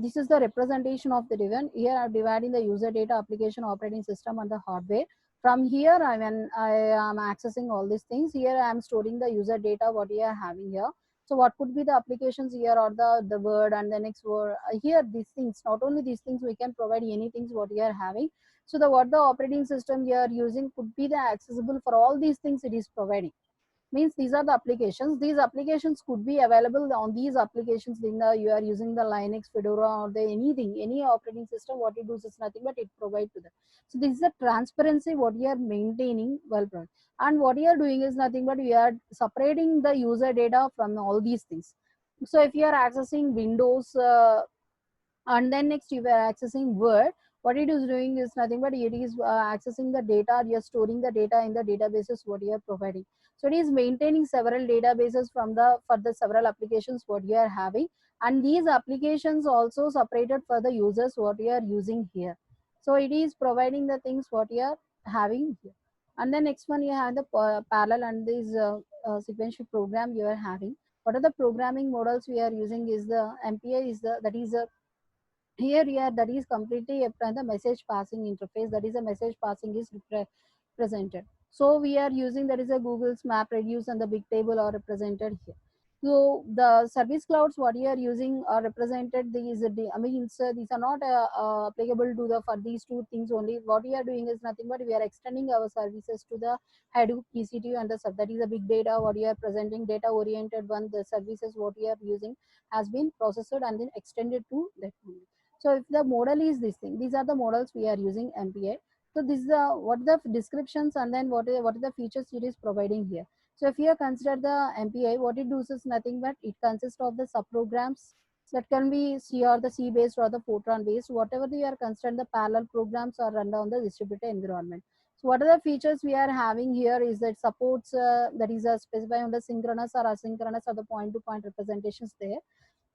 this is the representation of the event. Here I'm dividing the user data, application, operating system, and the hardware. From here, I am accessing all these things. Here I am storing the user data, what you are having here. So what could be the applications here, or the word and the next word here, these things, not only these things, we can provide any things what you are having. So the what the operating system you are using could be the accessible for all these things it is providing. Means these are the applications. These applications could be available on these applications in the, you are using the Linux, Fedora, or the anything, any operating system. What it does is nothing but it provide to them. So this is the transparency what you are maintaining well. And what you are doing is nothing but we are separating the user data from all these things. So if you are accessing Windows, and then next you are accessing Word, what it is doing is nothing but it is accessing the data, you're storing the data in the databases what you are providing. So it is maintaining several databases from the for the several applications what you are having, and these applications also separated for the users what you are using here. So it is providing the things what you are having here. And the next one, you have the parallel and this sequential program you are having. What are the programming models we are using is the MPI is the, that is a here that is completely the message passing interface, that is a message passing is presented. So we are using, that is a Google's map reduce and the big table are represented here. So the service clouds what you are using are represented, these I mean these are not applicable to the for these two things only. What we are doing is nothing but we are extending our services to the Hadoop, EC2 and the sub, that is a big data what you are presenting, data oriented one, the services what you are using has been processed and then extended to that only. So if the model is this thing, these are the models we are using MPA. So this is the what the descriptions and then what are the features it is providing here. So if you consider the MPI, what it does is nothing but it consists of the subprograms that can be C or the C based or the Fortran based. Whatever you are considered, the parallel programs are run on the distributed environment. So what are the features we are having here is that supports that is specified on the synchronous or asynchronous or the point-to-point representations there.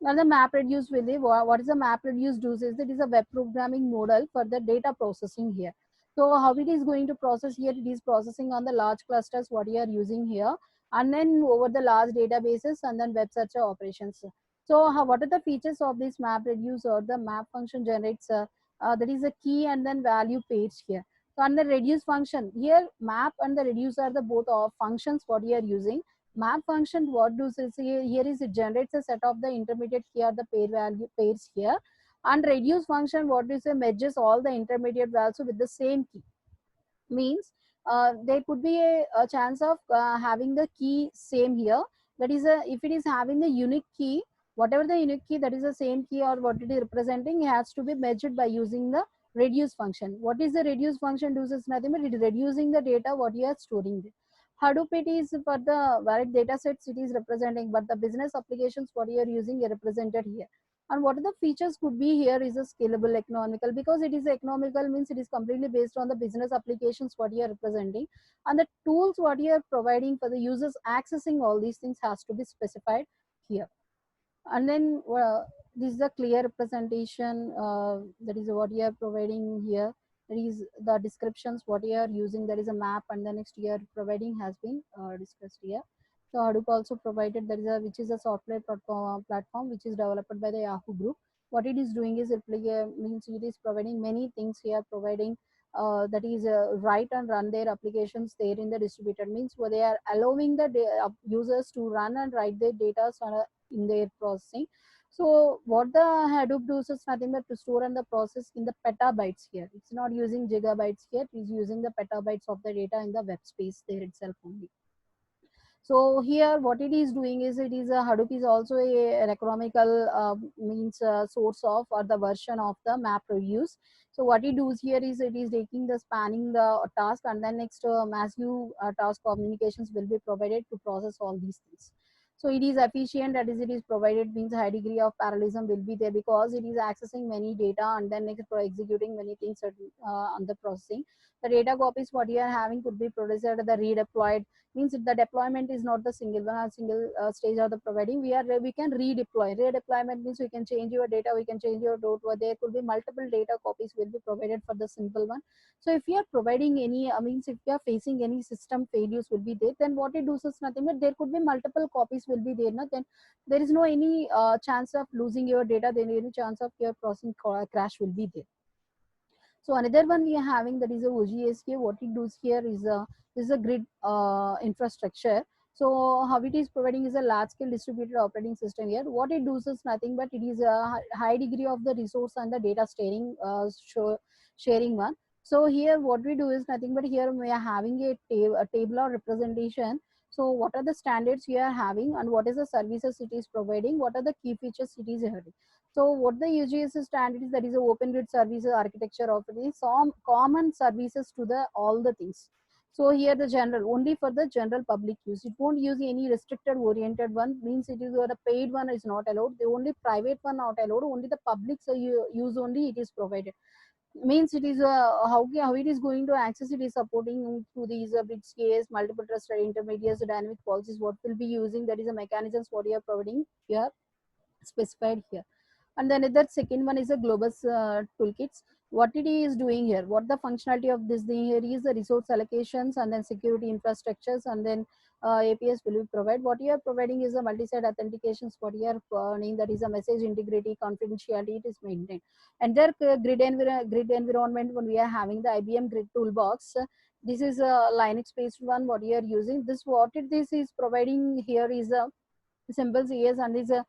Now the MapReduce will be, what is the MapReduce does is it is a web programming model for the data processing here. So how it is going to process here, it is processing on the large clusters what you are using here, and then over the large databases and then web search operations. So what are the features of this MapReduce, or the map function generates that is a key and then value page here. So on the reduce function here, map and the reduce are the both of functions what you are using. Map function what does is here is it generates a set of the intermediate key or the pair value pairs here, and reduce function what is it merges all the intermediate values with the same key. Means there could be a chance of having the key same here, that is a, if it is having the unique key, whatever the unique key that is the same key or what it is representing has to be measured by using the reduce function. What is the reduce function does is nothing but it is reducing the data what you are storing there. Hadoop it is for the valid data sets it is representing, but the business applications what you are using are represented here. And what are the features could be here is a scalable economical, because it is economical means it is completely based on the business applications what you are representing, and the tools what you are providing for the users accessing all these things has to be specified here. And then this is a clear representation, that is what you are providing here, that is the descriptions what you are using, that is a map, and the next you are providing has been discussed here. So Hadoop also provided, that is a, which is a software platform which is developed by the Yahoo group. What it is doing is it means it is providing many things here, providing that is write and run their applications there in the distributed, means where they are allowing the users to run and write their data in their processing. So what the Hadoop does is nothing but to store and the process in the petabytes here. It's not using gigabytes here, it is using the petabytes of the data in the web space there itself only. So here what it is doing is it is a Hadoop is also an economical means source of or the version of the MapReduce. So what it does here is it is taking the spanning the task, and then next massive task communications will be provided to process all these things. So it is efficient, that is it is provided means high degree of parallelism will be there because it is accessing many data and then next for executing many things on the processing. The data copies what you are having could be processed at the redeployed, means if the deployment is not the single one or single stage of the providing, we can redeploy. Redeployment means we can change your data, we can change your dot, there could be multiple data copies will be provided for the simple one. So if you are providing any means if you are facing any system failures will be there, then what it does is nothing but there could be multiple copies will be there, no? Then there is no any chance of losing your data, then any chance of your processing crash will be there. So another one we are having, that is a OGSK. What it does here is a grid infrastructure. So how it is providing is a large scale distributed operating system here. What it does is nothing but it is a high degree of the resource and the data sharing one. So here what we do is nothing but here we are having a table or representation. So what are the standards we are having and what is the services it is providing, what are the key features it is having. So what the UGS standard is, that is a open grid services architecture of some common services to the all the things. So here the general, only for the general public use. It won't use any restricted oriented one, means it is the paid one is not allowed. The only private one not allowed, only the public so use only it is provided. Means it is how it is going to access, it is supporting through these bridge scales, multiple trusted intermediates, dynamic policies, what will be using, that is a mechanisms what you are providing here specified here. And then that second one is a global toolkits. What it is doing here, what the functionality of this thing here is the resource allocations and then security infrastructures, and then APS will be provide. What you are providing is a multi-site authentications. What you are providing, that is a message integrity, confidentiality, it is maintained. And their grid environment, when we are having the IBM Grid Toolbox, this is a Linux based one. What you are using, this what it this is providing here is a symbols yes, and is a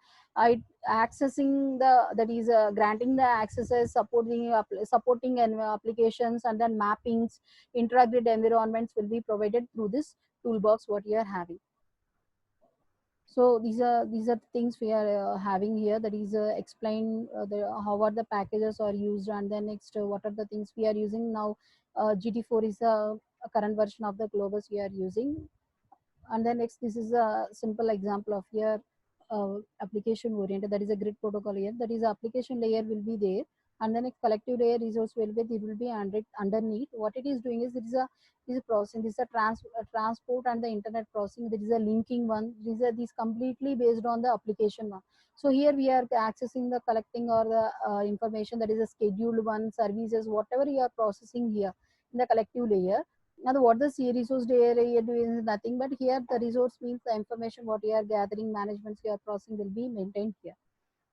accessing the, that is granting the accesses, supporting and applications, and then mappings, intra-grid environments will be provided through this toolbox what you are having. So these are things we are having here, that is explain how are the packages are used, and then next what are the things we are using now. GT4 is a current version of the Globus we are using. And then next, this is a simple example of your application oriented, that is a grid protocol here, that is application layer will be there, and then a collective layer resource will be, it will be underneath. What it is doing is, it is a processing, this is a transport and the internet processing, there is a linking one, this completely based on the application one. So here we are accessing the collecting or the information, that is a scheduled one, services, whatever you are processing here in the collective layer. Now, what the C resource area doing is nothing but here the resource means the information what you are gathering, management you are processing will be maintained here.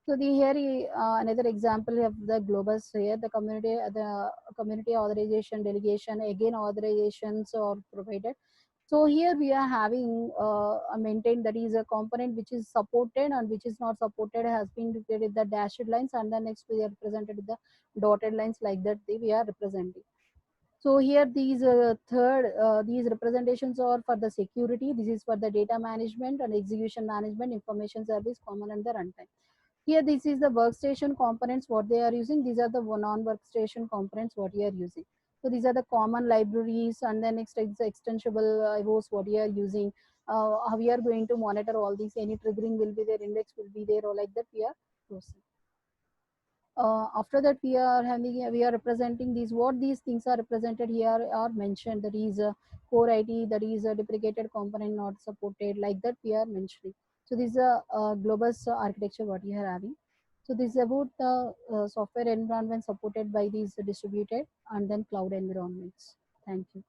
So the here another example of the Globus here, the community authorization delegation, again authorizations are provided. So here we are having a maintained, that is a component which is supported and which is not supported has been declared with the dashed lines, and then next we are represented with the dotted lines, like that we are representing. So here these representations are for the security. This is for the data management and execution management, information service, common and the runtime. Here this is the workstation components what they are using. These are the non-workstation components what you are using. So these are the common libraries, and then next is the extensible IOs what you are using. How we are going to monitor all these. Any triggering will be there, index will be there, or like that we are proceeding. After that we are representing these, what these things are represented here are mentioned, that is core IT, that is a deprecated component not supported, like that we are mentioning. So this is a global architecture what you are having. So this is about the software environment supported by these distributed and then cloud environments. Thank you.